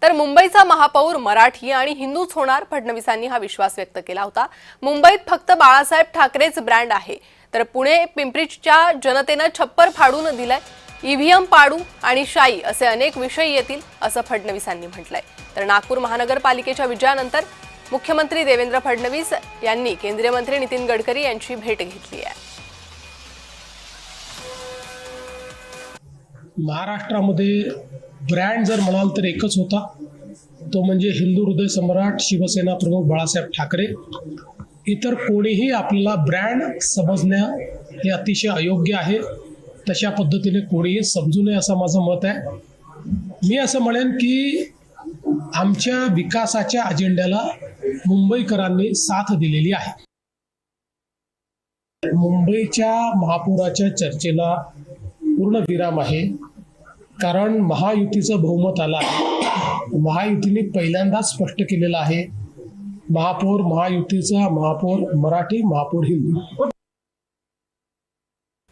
तर मुंबईचा महापौर मराठी आणि हिंदूच होणार, फडणवीसांनी हा विश्वास व्यक्त केला होता। मुंबईत फक्त बाळासाहेब ठाकरेच ब्रँड आहे, तर पुणे पिंपरीच्या जनतेने छप्पर फाडून दिलंय। ईव्हीएम पाडू आणि शाई असे अनेक विषय येतील असं फडणवीसांनी म्हटलंय। तर नागपूर महानगरपालिकेच्या विजयानंतर मुख्यमंत्री देवेंद्र फडणवीस यांनी केंद्रीय मंत्री नितीन गडकरी यांची भेट घेतली आहे। महाराष्ट्रामध्ये ब्रँड जर म्हणाल तर एकच होता, तो म्हणजे हिंदू हृदय सम्राट शिवसेना प्रमुख बाळासाहेब ठाकरे। इतर कोणीही आपल्याला ब्रँड समजणं हे अतिशय अयोग्य आहे। तशा पद्धतीने कोणीही समजू नये असं माझं मत आहे। मी असं म्हणेन की आमच्या विकासाच्या अजेंड्याला मुंबईकरांनी साथ दिलेली आहे। मुंबईच्या महापौराच्या चर्चेला पूर्ण विराम आहे, कारण महायुतीचं बहुमत आलं आहे। महायुतीने पहिल्यांदाच स्पष्ट केलेलं आहे, महापौर महायुतीचा, महापौर मराठी, महापौर हिंदू।